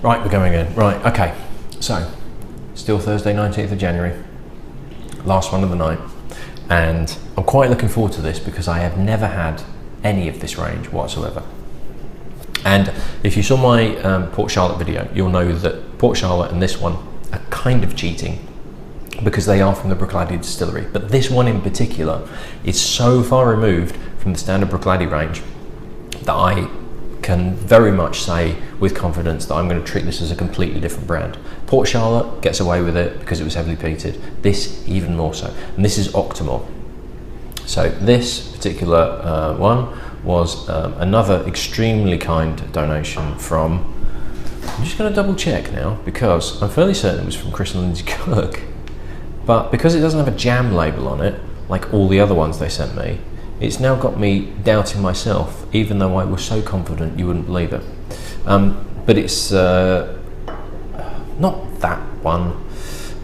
Right, we're going in. Right, okay. So, still Thursday, 19th of January. Last one of the night. And I'm quite looking forward to this because I have never had any of this range whatsoever. And if you saw my Port Charlotte video, you'll know that Port Charlotte and this one are kind of cheating because they are from the Bruichladdich Distillery. But this one in particular is so far removed from the standard Bruichladdich range that I can very much say with confidence that I'm going to treat this as a completely different brand. Port Charlotte gets away with it because it was heavily peated. This even more so. And this is Octomore. So this particular one was another extremely kind donation from, I'm just going to double check now because I'm fairly certain it was from Chris and Lindsay Cook, but because it doesn't have a jam label on it like all the other ones they sent me, it's now got me doubting myself, even though I was so confident you wouldn't believe it. But it's not that one.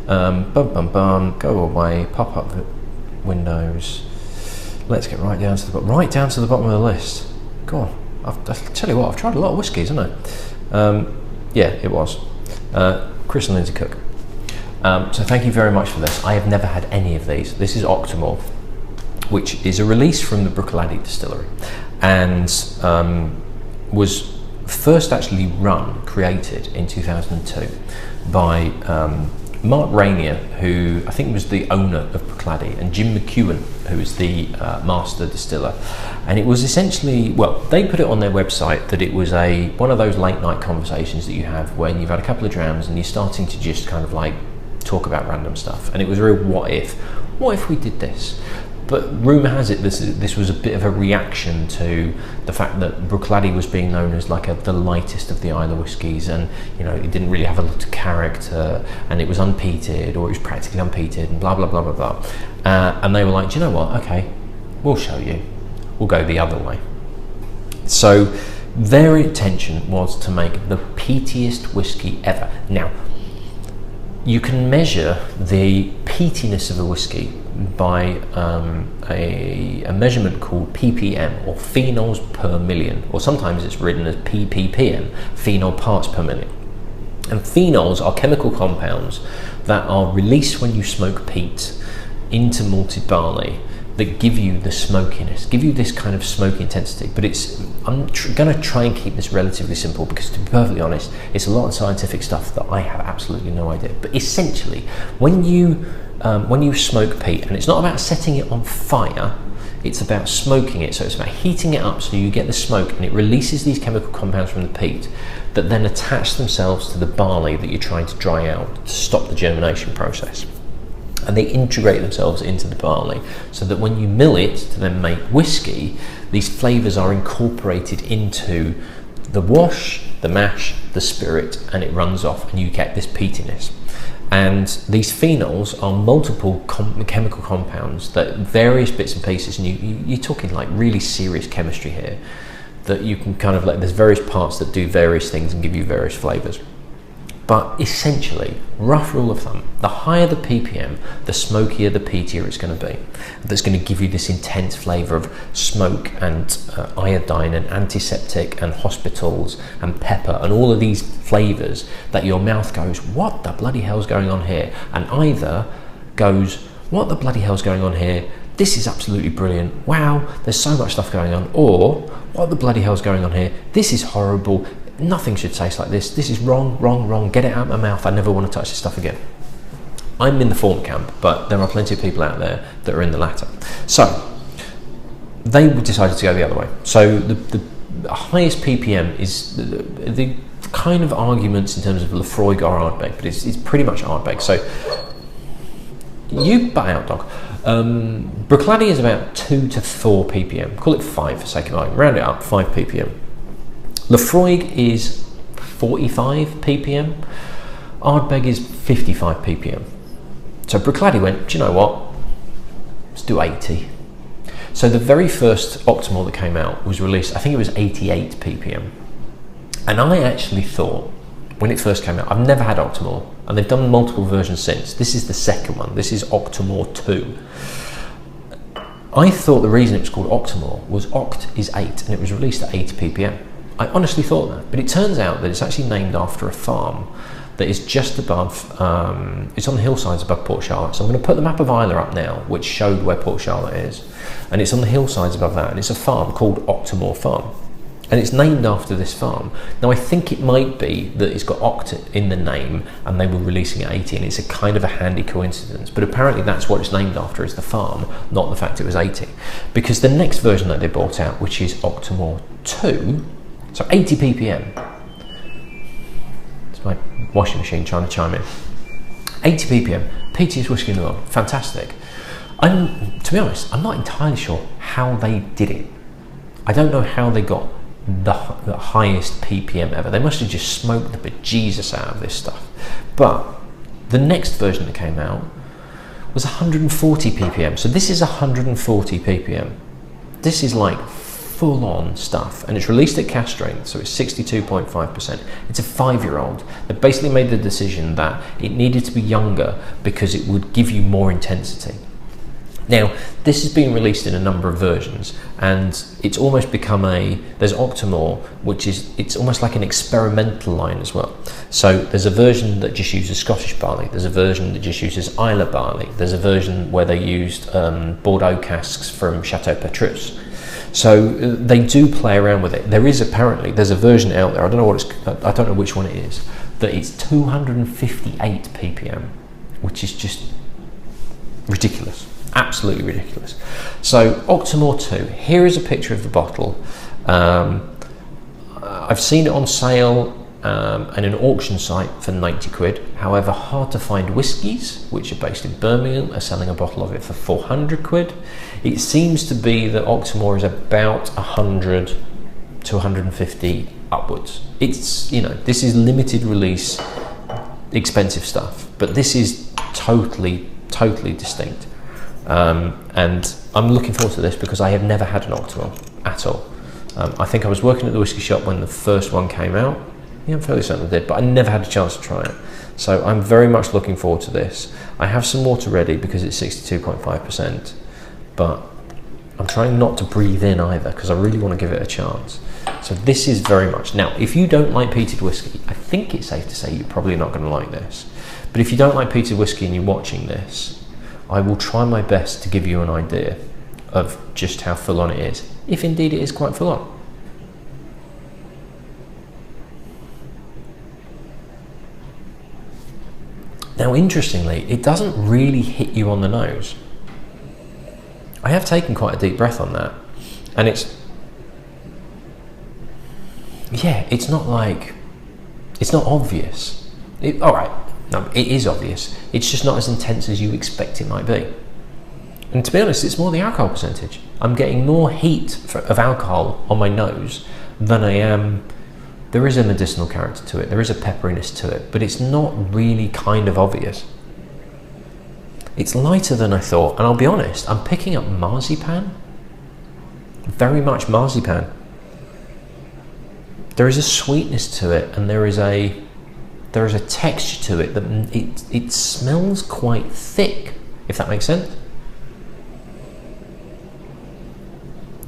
Go away, pop up the windows. Let's get right down to the bottom of the list. Go on. I'll tell you what, I've tried a lot of whiskies, haven't I? Yeah, it was. Chris and Lindsay Cook. So thank you very much for this. I have never had any of these. This is Octomore, which is a release from the Bruichladdich Distillery, and was first actually created in 2002 by Mark Rainier, who I think was the owner of Bruichladdich, and Jim McEwen, who is the master distiller. And it was essentially, well, they put it on their website that it was one of those late night conversations that you have when you've had a couple of drams and you're starting to just kind of like talk about random stuff. And it was a real what if we did this? But rumour has it this was a bit of a reaction to the fact that Bruichladdich was being known as like the lightest of the Islay whiskies, and it didn't really have a lot of character, and it was unpeated, or it was practically unpeated, and blah blah blah blah blah. And they were like, do you know what? Okay, we'll show you. We'll go the other way. So their intention was to make the peatiest whiskey ever. Now, you can measure the peatiness of a whiskey by a measurement called ppm, or phenols per million, or sometimes it's written as pppm, phenol parts per million. And phenols are chemical compounds that are released when you smoke peat into malted barley that give you the smokiness, give you this kind of smoky intensity. But I'm going to try and keep this relatively simple because, to be perfectly honest, it's a lot of scientific stuff that I have absolutely no idea. But essentially, when you smoke peat, and it's not about setting it on fire, it's about smoking it. So it's about heating it up so you get the smoke, and it releases these chemical compounds from the peat that then attach themselves to the barley that you're trying to dry out to stop the germination process. And they integrate themselves into the barley so that when you mill it to then make whiskey, these flavours are incorporated into the wash, the mash, the spirit, and it runs off, and you get this peatiness. And these phenols are multiple chemical compounds that various bits and pieces, and you're talking like really serious chemistry here, that you can kind of there's various parts that do various things and give you various flavours. But essentially, rough rule of thumb, the higher the ppm, the smokier, the peatier it's going to be. That's going to give you this intense flavour of smoke and iodine and antiseptic and hospitals and pepper and all of these flavours that your mouth goes, what the bloody hell's going on here? And either goes, what the bloody hell's going on here? This is absolutely brilliant. Wow, there's so much stuff going on. Or, what the bloody hell's going on here? This is horrible. Nothing should taste like this. This is wrong, wrong, wrong. Get it out of my mouth. I never want to touch this stuff again. I'm in the former camp, but there are plenty of people out there that are in the latter. So they decided to go the other way. So the highest ppm is the kind of arguments in terms of Lafroig or Ardbeg, but it's pretty much Ardbeg. So you butt out, dog. Bruichladdich is about 2 to 4 ppm. Call it 5 for sake of argument. Round it up, 5 ppm. Lafroig is 45 ppm. Ardbeg is 55 ppm. So Bruichladdich went, do you know what? Let's do 80. So the very first Octomore that came out was released, I think it was 88 ppm. And I actually thought, when it first came out, I've never had Octomore, and they've done multiple versions since. This is the second one. This is Octomore 2. I thought the reason it was called Octomore was Oct is 8, and it was released at 8 ppm. I honestly thought that, but it turns out that it's actually named after a farm that is just above, it's on the hillsides above Port Charlotte. So I'm going to put the map of Islay up now, which showed where Port Charlotte is. And it's on the hillsides above that, and it's a farm called Octomore Farm. And it's named after this farm. Now I think it might be that it's got Oct in the name and they were releasing at 80, and it's a kind of a handy coincidence. But apparently that's what it's named after, is the farm, not the fact it was 80. Because the next version that they brought out, which is Octomore 2, so 80 ppm. My washing machine trying to chime in. 80 ppm, peatiest whiskey in the world, fantastic. To be honest, I'm not entirely sure how they did it. I don't know how they got the highest ppm ever. They must have just smoked the bejesus out of this stuff. But the next version that came out was 140 ppm. So this is 140 ppm. This is like full-on stuff, and it's released at cask strength, so it's 62.5%. It's a 5-year-old. They basically made the decision that it needed to be younger because it would give you more intensity. Now, this has been released in a number of versions, and it's almost become there's Octomore, which is, it's almost like an experimental line as well. So there's a version that just uses Scottish barley, there's a version that just uses Islay barley, there's a version where they used Bordeaux casks from Chateau Petrus. So they do play around with it. There's a version out there, I don't know which one it is, that it's 258 ppm, which is just ridiculous, absolutely ridiculous. So Octomore 2, here is a picture of the bottle. I've seen it on sale at an auction site for 90 quid. However, Hard to Find Whiskies, which are based in Birmingham, are selling a bottle of it for 400 quid. It seems to be that Octomore is about 100 to 150 upwards. It's, this is limited release, expensive stuff, but this is totally distinct. And I'm looking forward to this because I have never had an Octomore at all. I think I was working at the whiskey shop when the first one came out. Yeah, I'm fairly certain I did, but I never had a chance to try it. So I'm very much looking forward to this. I have some water ready because it's 62.5%, but I'm trying not to breathe in either because I really want to give it a chance. So this is very much, now if you don't like peated whiskey, I think it's safe to say you're probably not going to like this. But if you don't like peated whiskey and you're watching this, I will try my best to give you an idea of just how full on it is, if indeed it is quite full on. Now, interestingly, it doesn't really hit you on the nose. I have taken quite a deep breath on that, and it's not obvious. All right, no, it is obvious. It's just not as intense as you expect it might be. And to be honest, it's more the alcohol percentage. I'm getting more heat of alcohol on my nose than I am. There is a medicinal character to it, there is a pepperiness to it, but it's not really kind of obvious. It's lighter than I thought, and I'll be honest, I'm picking up marzipan. Very much marzipan. There is a sweetness to it, and there is a texture to it that it smells quite thick, if that makes sense.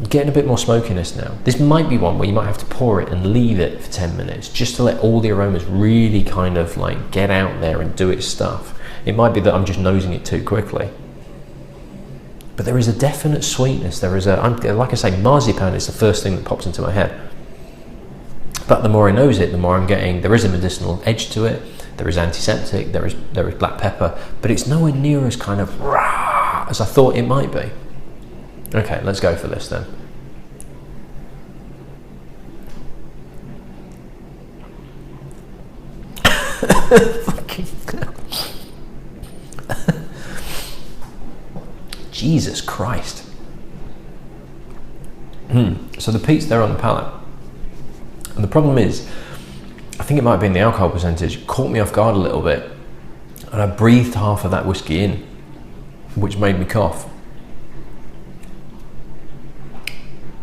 Getting a bit more smokiness now. This might be one where you might have to pour it and leave it for 10 minutes just to let all the aromas really kind of like get out there and do its stuff. It might be that I'm just nosing it too quickly. But there is a definite sweetness. Like I say, marzipan is the first thing that pops into my head. But the more I nose it, the more I'm getting, there is a medicinal edge to it, there is antiseptic, there is black pepper, but it's nowhere near as kind of rah as I thought it might be. Okay, let's go for this then. Fucking Jesus Christ. So the peat's there on the palate. And the problem is, I think it might have been the alcohol percentage, caught me off guard a little bit. And I breathed half of that whiskey in, which made me cough.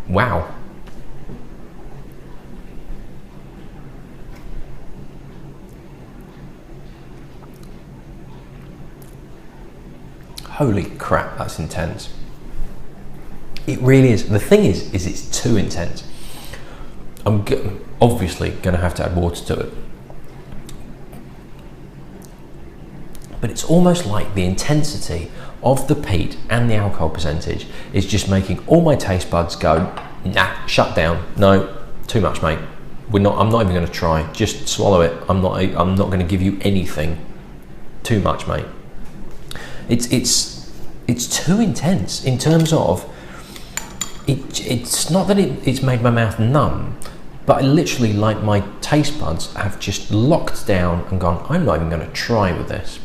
Wow. Holy crap, that's intense. It really is. The thing is it's too intense. I'm obviously going to have to add water to it. But it's almost like the intensity of the peat and the alcohol percentage is just making all my taste buds go, nah, shut down. No, too much, mate. I'm not even going to try. Just swallow it. I'm not going to give you anything. Too much, mate. It's too intense in terms of it's not that it's made my mouth numb, but literally, like, my taste buds have just locked down and gone, I'm not even going to try with this.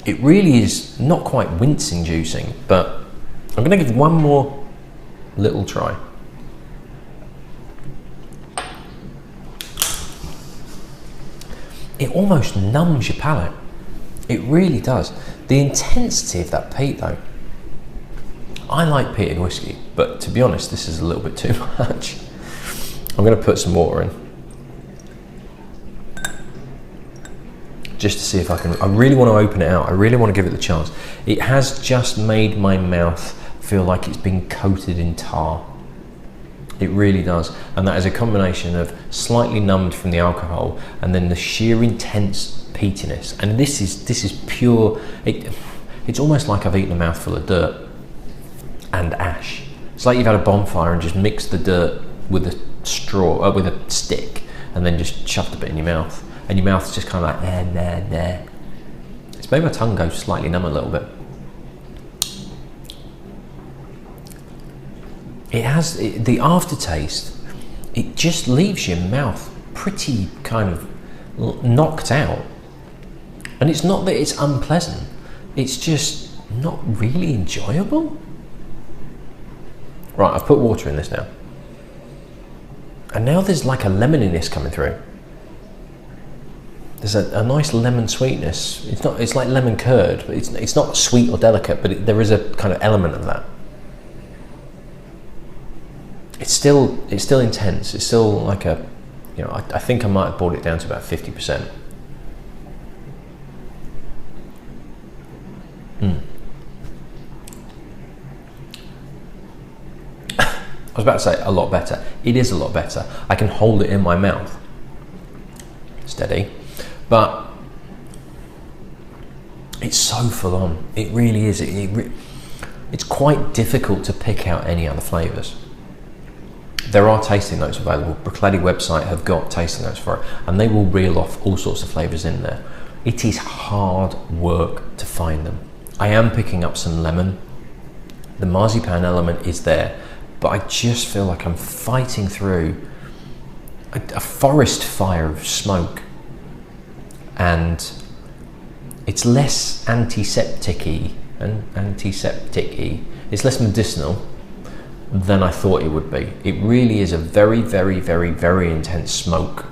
It really is not quite wince-inducing, but I'm going to give one more little try. It almost numbs your palate. It really does. The intensity of that peat, though. I like peated whiskey, but to be honest, this is a little bit too much. I'm going to put some water in. Just to see if I can, I really want to open it out. I really want to give it the chance. It has just made my mouth feel like it's been coated in tar. It really does. And that is a combination of slightly numbed from the alcohol and then the sheer intense peatiness. And this is pure, it's almost like I've eaten a mouthful of dirt and ash. It's like you've had a bonfire and just mixed the dirt with a straw, with a stick, and then just shoved a bit in your mouth. And your mouth's just kind of like, nah. It's made my tongue go slightly numb a little bit. It has, the aftertaste, it just leaves your mouth pretty kind of knocked out. And it's not that it's unpleasant, it's just not really enjoyable. Right, I've put water in this now. And now there's like a lemoniness coming through. There's a nice lemon sweetness. It's like lemon curd, but it's not sweet or delicate, but there is a kind of element of that. It's still intense. It's still like a, you know, I think I might have brought it down to about 50%. I was about to say a lot better. It is a lot better. I can hold it in my mouth. Steady. But it's so full on. It really is. It's quite difficult to pick out any other flavours. There are tasting notes available. Bruichladdich website have got tasting notes for it, and they will reel off all sorts of flavours in there. It is hard work to find them. I am picking up some lemon. The marzipan element is there, but I just feel like I'm fighting through a forest fire of smoke. And it's less antiseptic-y, it's less medicinal than I thought it would be. It really is a very, very, very, very intense smoke,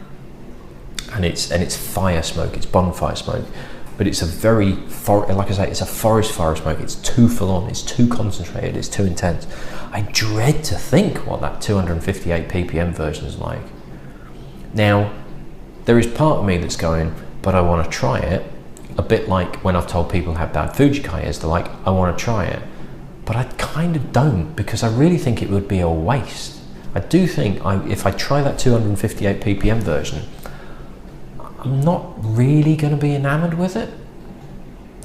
and it's fire smoke, it's bonfire smoke, but it's a very, like I say, it's a forest fire smoke. It's too full on, it's too concentrated, it's too intense. I dread to think what that 258 ppm version is like. Now, there is part of me that's going, but I want to try it, a bit like when I've told people how bad Fujikai is. They're like, I want to try it, but I kind of don't, because I really think it would be a waste. I do think if I try that 258 ppm version, I'm not really going to be enamored with it.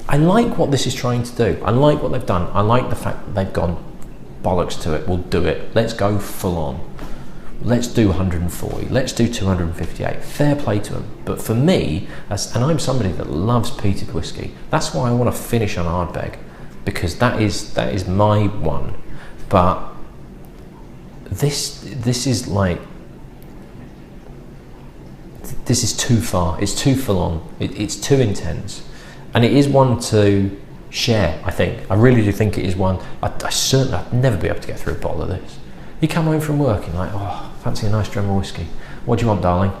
I like what this is trying to do. I like what they've done. I like the fact that they've gone bollocks to it. We'll do it. Let's go full on. Let's do 140, let's do 258, fair play to them. But for me, and I'm somebody that loves peated whiskey, that's why I want to finish on Ardbeg, because that is my one. But this is like, this is too far, it's too full on, it's too intense. And it is one to share, I think. I really do think it is one, I'd never be able to get through a bottle of this. You come home from work and you're like, oh, fancy a nice Dram A whiskey. What do you want, darling?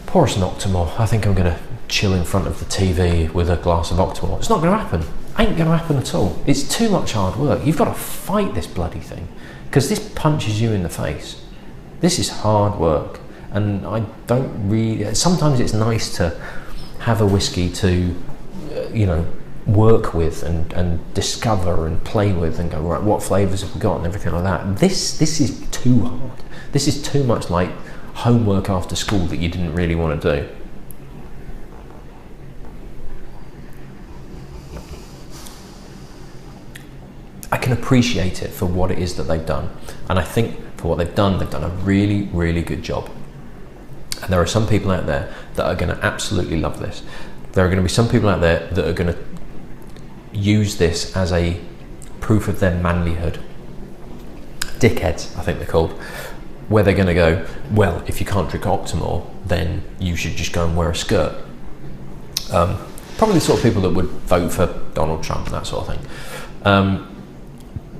Pour us an Octomore. I think I'm going to chill in front of the TV with a glass of Octomore. It's not going to happen. Ain't going to happen at all. It's too much hard work. You've got to fight this bloody thing, because this punches you in the face. This is hard work, and I don't really. Sometimes it's nice to have a whiskey to, work with and discover and play with and go, right, what flavours have we got and everything like that. This is too hard. This is too much like homework after school that you didn't really want to do. I can appreciate it for what it is that they've done. And I think for what they've done a really, really good job. And there are some people out there that are going to absolutely love this. There are going to be some people out there that are going to use this as a proof of their manlyhood. Dickheads, I think they're called. Where they're going to go, well, if you can't drink Octomore, then you should just go and wear a skirt. Probably the sort of people that would vote for Donald Trump and that sort of thing.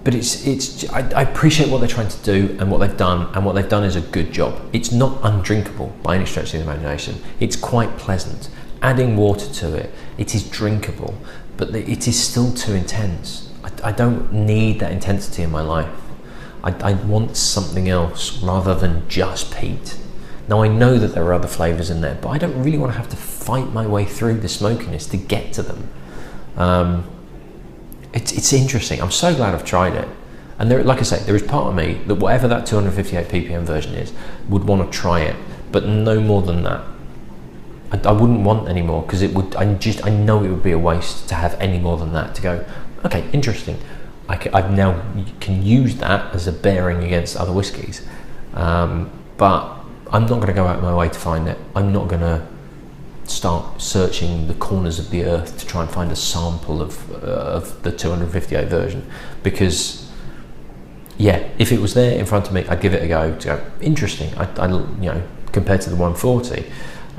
But I appreciate what they're trying to do and what they've done, and what they've done is a good job. It's not undrinkable by any stretch of the imagination. It's quite pleasant. Adding water to it, it is drinkable, but it is still too intense. I don't need that intensity in my life. I want something else rather than just peat. Now I know that there are other flavours in there, but I don't really want to have to fight my way through the smokiness to get to them. It's interesting. I'm so glad I've tried it. And there, like I say, there is part of me that whatever that 258 ppm version is, would want to try it, but no more than that. I wouldn't want any more, because it would. I know it would be a waste to have any more than that. To go, okay, interesting. I now can use that as a bearing against other whiskies, but I'm not going to go out of my way to find it. I'm not going to start searching the corners of the earth to try and find a sample of the 258 version, because yeah, if it was there in front of me, I'd give it a go. To go, interesting. I compared to the 140.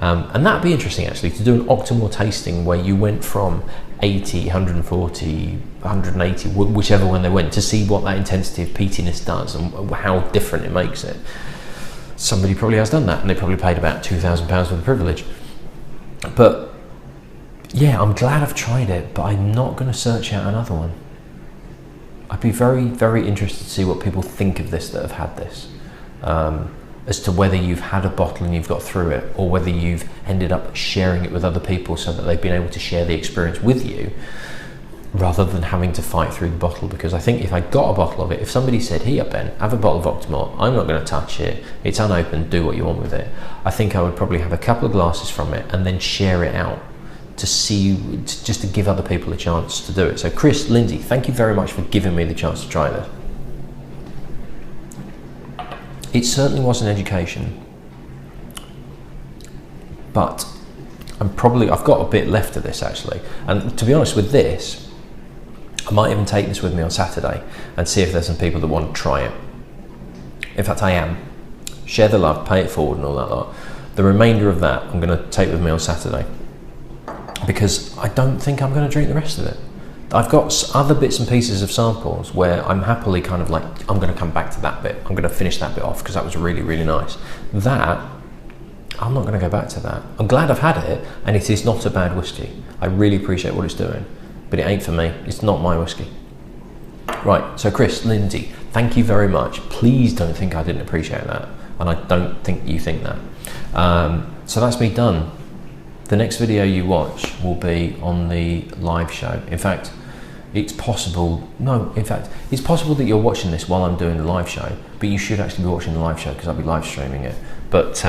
And that'd be interesting actually, to do an Octomore tasting where you went from 80, 140, 180, whichever one they went, to see what that intensity of peatiness does and how different it makes it. Somebody probably has done that, and they probably paid about £2,000 for the privilege. But yeah, I'm glad I've tried it, but I'm not going to search out another one. I'd be very, very interested to see what people think of this that have had this. As to whether you've had a bottle and you've got through it, or whether you've ended up sharing it with other people so that they've been able to share the experience with you, rather than having to fight through the bottle. Because I think if I got a bottle of it, if somebody said, here Ben, have a bottle of Octomore, I'm not going to touch it, it's unopened, do what you want with it, I think I would probably have a couple of glasses from it and then share it out to see, just to give other people a chance to do it. So Chris, Lindsay, thank you very much for giving me the chance to try this. It certainly was an education, but I've got a bit left of this actually. And to be honest with this, I might even take this with me on Saturday and see if there's some people that want to try it. In fact, I am. Share the love, pay it forward and all that lot. The remainder of that I'm going to take with me on Saturday, because I don't think I'm going to drink the rest of it. I've got other bits and pieces of samples where I'm happily kind of like, I'm going to come back to that bit. I'm going to finish that bit off because that was really, really nice. That, I'm not going to go back to that. I'm glad I've had it, and it is not a bad whiskey. I really appreciate what it's doing, but it ain't for me. It's not my whiskey. Right, so Chris, Lindsay, thank you very much. Please don't think I didn't appreciate that, and I don't think you think that. So that's me done. The next video you watch will be on the live show. In fact, it's possible that you're watching this while I'm doing the live show, but you should actually be watching the live show because I'll be live streaming it. But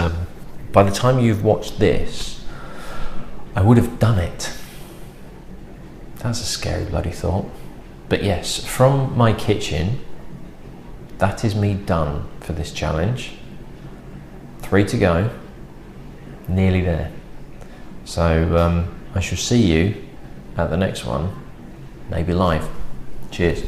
by the time you've watched this, I would have done it. That's a scary bloody thought. But yes, from my kitchen, that is me done for this challenge. 3 to go, nearly there. So I shall see you at the next one, maybe live. Cheers.